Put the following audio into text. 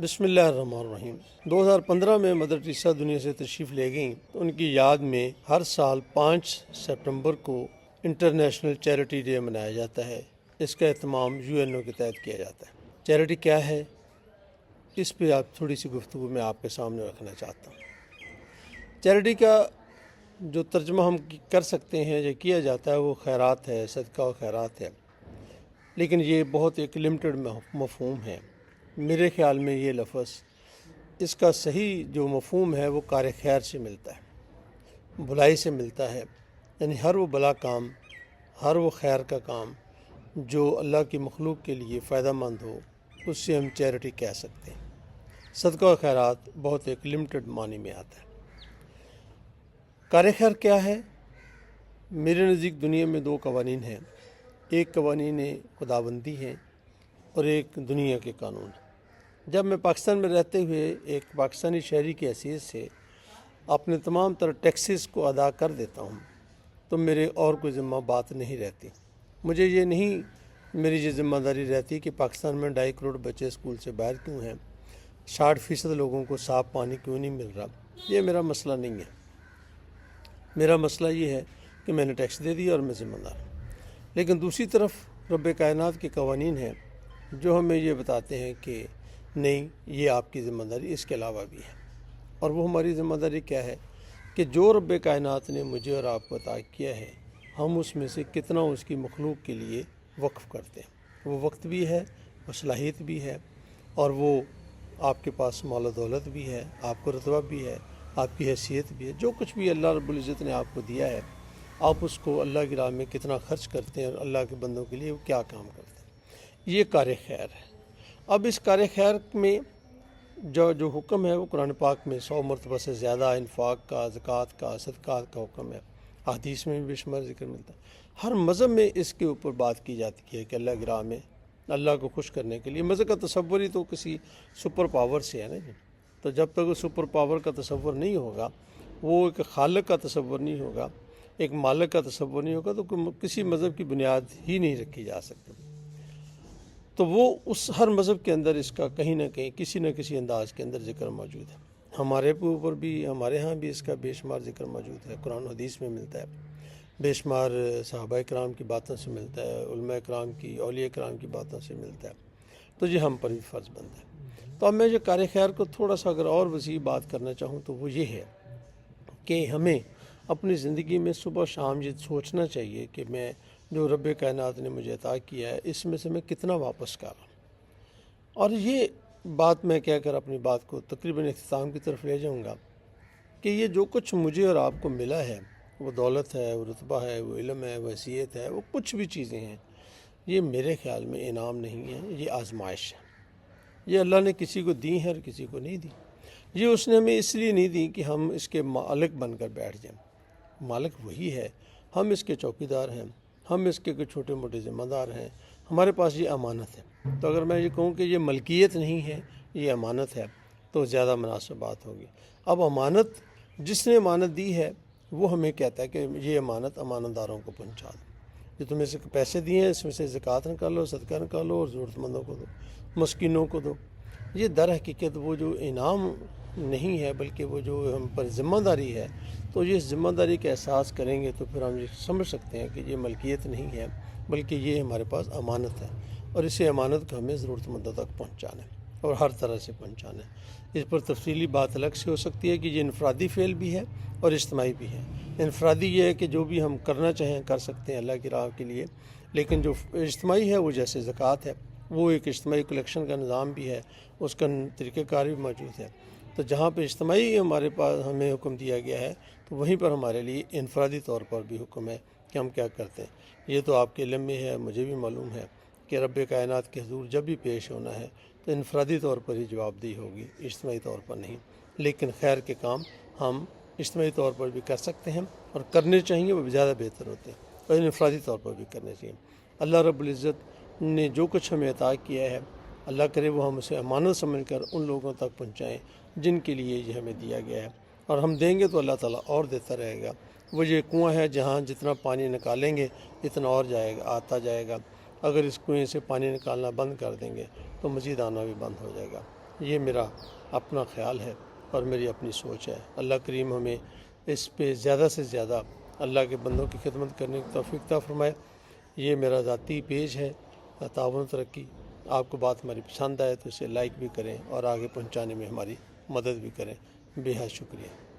بسم اللہ الرحمن الرحیم۔ 2015 میں مدر ٹریسا دنیا سے تشریف لے گئیں تو ان کی یاد میں ہر سال 5 سپٹمبر کو انٹرنیشنل چیریٹی ڈے منایا جاتا ہے۔ اس کا اہتمام UNO کے تحت کیا جاتا ہے۔ چیریٹی کیا ہے، اس پہ آپ تھوڑی سی گفتگو میں آپ کے سامنے رکھنا چاہتا ہوں۔ چیریٹی کا جو ترجمہ ہم کر سکتے ہیں یا کیا جاتا ہے وہ خیرات ہے، صدقہ و خیرات ہے، لیکن یہ بہت ایک لمٹڈ مفہوم ہے۔ میرے خیال میں یہ لفظ اس کا صحیح جو مفہوم ہے وہ کار خیر سے ملتا ہے، بھلائی سے ملتا ہے، یعنی ہر وہ بھلا کام، ہر وہ خیر کا کام جو اللہ کی مخلوق کے لیے فائدہ مند ہو، اس سے ہم چیریٹی کہہ سکتے ہیں۔ صدقہ و خیرات بہت ایک لمٹڈ معنی میں آتا ہے۔ کار خیر کیا ہے؟ میرے نزدیک دنیا میں 2 قوانین ہیں، ایک قوانین خداوندی ہیں اور ایک دنیا کے قانون۔ جب میں پاکستان میں رہتے ہوئے ایک پاکستانی شہری کی حیثیت سے اپنے تمام تر ٹیکسز کو ادا کر دیتا ہوں تو میرے اور کوئی ذمہ بات نہیں رہتی۔ مجھے یہ نہیں میری یہ ذمہ داری رہتی کہ پاکستان میں 2.5 کروڑ بچے اسکول سے باہر کیوں ہیں، 60% لوگوں کو صاف پانی کیوں نہیں مل رہا۔ یہ میرا مسئلہ نہیں ہے۔ میرا مسئلہ یہ ہے کہ میں نے ٹیکس دے دیا اور میں ذمہ دار ہوں۔ لیکن دوسری طرف رب کائنات کے قوانین ہیں جو ہمیں یہ بتاتے ہیں کہ نہیں، یہ آپ کی ذمہ داری اس کے علاوہ بھی ہے۔ اور وہ ہماری ذمہ داری کیا ہے کہ جو رب کائنات نے مجھے اور آپ کو عطا کیا ہے، ہم اس میں سے کتنا اس کی مخلوق کے لیے وقف کرتے ہیں۔ وہ وقت بھی ہے، وہ صلاحیت بھی ہے، اور وہ آپ کے پاس مال و دولت بھی ہے، آپ کو رتبہ بھی ہے، آپ کی حیثیت بھی ہے۔ جو کچھ بھی اللہ رب العزت نے آپ کو دیا ہے، آپ اس کو اللہ کی راہ میں کتنا خرچ کرتے ہیں اور اللہ کے بندوں کے لیے وہ کیا کام کرتے ہیں، یہ کار خیر ہے۔ اب اس کار خیر میں جو حکم ہے وہ قرآن پاک میں 100 مرتبہ سے زیادہ انفاق کا، زکوٰۃ کا، صدقات کا حکم ہے۔ احادیث میں بھی بے شمار ذکر ملتا ہے۔ ہر مذہب میں اس کے اوپر بات کی جاتی ہے کہ اللہ کی راہ میں اللہ کو خوش کرنے کے لیے مذہب کا تصور ہی تو کسی سپر پاور سے ہے نا جی۔ تو جب تک وہ سپر پاور کا تصور نہیں ہوگا، وہ ایک خالق کا تصور نہیں ہوگا، ایک مالک کا تصور نہیں ہوگا، تو کسی مذہب کی بنیاد ہی نہیں رکھی جا سکتی۔ تو وہ اس ہر مذہب کے اندر اس کا کہیں نہ کہیں کسی نہ کسی انداز کے اندر ذکر موجود ہے۔ ہمارے اوپر بھی، ہمارے ہاں بھی اس کا بے شمار ذکر موجود ہے، قرآن و حدیث میں ملتا ہے، بے شمار صحابہ کرام کی باتوں سے ملتا ہے، علماء کرام کی، اولیاء کرام کی باتوں سے ملتا ہے۔ تو یہ ہم پر بھی فرض بنتا ہے۔ تو اب میں جو کار خیر کو تھوڑا سا اگر اور وسیع بات کرنا چاہوں تو وہ یہ ہے کہ ہمیں اپنی زندگی میں صبح شام یہ سوچنا چاہیے کہ میں جو رب کائنات نے مجھے عطا کیا ہے اس میں سے میں کتنا واپس کر رہا ہوں۔ اور یہ بات میں کہہ کر اپنی بات کو تقریباً اختتام کی طرف لے جاؤں گا کہ یہ جو کچھ مجھے اور آپ کو ملا ہے، وہ دولت ہے، وہ رتبہ ہے، وہ علم ہے، وہ حیثیت ہے، وہ کچھ بھی چیزیں ہیں، یہ میرے خیال میں انعام نہیں ہے، یہ آزمائش ہے۔ یہ اللہ نے کسی کو دی ہے اور کسی کو نہیں دی۔ یہ اس نے ہمیں اس لیے نہیں دی کہ ہم اس کے مالک بن کر بیٹھ جائیں۔ مالک وہی ہے، ہم اس کے چوکیدار ہیں، ہم اس کے چھوٹے موٹے ذمہ دار ہیں۔ ہمارے پاس یہ امانت ہے۔ تو اگر میں یہ کہوں کہ یہ ملکیت نہیں ہے، یہ امانت ہے، تو زیادہ مناسب بات ہوگی۔ اب امانت جس نے امانت دی ہے وہ ہمیں کہتا ہے کہ یہ امانت امانت داروں کو پہنچا دو۔ جو تمہیں سے پیسے دیے ہیں اس میں سے زکوٰۃ نکالو، صدقہ نکالو اور ضرورت مندوں کو دو، مسکینوں کو دو۔ یہ در حقیقت وہ جو انعام نہیں ہے بلکہ وہ جو ہم پر ذمہ داری ہے، تو یہ ذمہ داری کا احساس کریں گے تو پھر ہم یہ سمجھ سکتے ہیں کہ یہ ملکیت نہیں ہے بلکہ یہ ہمارے پاس امانت ہے، اور اسی امانت کو ہمیں ضرورت مندوں تک پہنچانا ہے اور ہر طرح سے پہنچانا ہے۔ اس پر تفصیلی بات الگ سے ہو سکتی ہے کہ یہ انفرادی فعل بھی ہے اور اجتماعی بھی ہے۔ انفرادی یہ ہے کہ جو بھی ہم کرنا چاہیں کر سکتے ہیں اللہ کی راہ کے لیے، لیکن جو اجتماعی ہے وہ جیسے زکوٰۃ ہے، وہ ایک اجتماعی کلیکشن کا نظام بھی ہے، اس کا طریقہ کار بھی موجود ہے۔ تو جہاں پہ اجتماعی ہمارے پاس ہمیں حکم دیا گیا ہے تو وہیں پر ہمارے لیے انفرادی طور پر بھی حکم ہے کہ ہم کیا کرتے ہیں۔ یہ تو آپ کے علم میں ہے، مجھے بھی معلوم ہے کہ رب کائنات کے حضور جب بھی پیش ہونا ہے تو انفرادی طور پر ہی جواب دہی ہوگی، اجتماعی طور پر نہیں۔ لیکن خیر کے کام ہم اجتماعی طور پر بھی کر سکتے ہیں اور کرنے چاہیے، وہ زیادہ بہتر ہوتے ہیں، اور انفرادی طور پر بھی کرنے چاہیے۔ اللہ رب العزت نے جو کچھ ہمیں عطا کیا ہے، اللہ کرے وہ ہم اسے امانت سمجھ کر ان لوگوں تک پہنچائیں جن کے لیے یہ ہمیں دیا گیا ہے، اور ہم دیں گے تو اللہ تعالیٰ اور دیتا رہے گا۔ وہ یہ کنواں ہے جہاں جتنا پانی نکالیں گے اتنا اور جائے گا، آتا جائے گا۔ اگر اس کنویں سے پانی نکالنا بند کر دیں گے تو مزید آنا بھی بند ہو جائے گا۔ یہ میرا اپنا خیال ہے اور میری اپنی سوچ ہے۔ اللہ کریم ہمیں اس پہ زیادہ سے زیادہ اللہ کے بندوں کی خدمت کرنے کی توفیق عطا فرمائے۔ یہ میرا ذاتی پیج ہے تعاون ترقی۔ آپ کو بات ہماری پسند آئے تو اسے لائک بھی کریں اور آگے پہنچانے میں ہماری مدد بھی کریں۔ بے حد شکریہ۔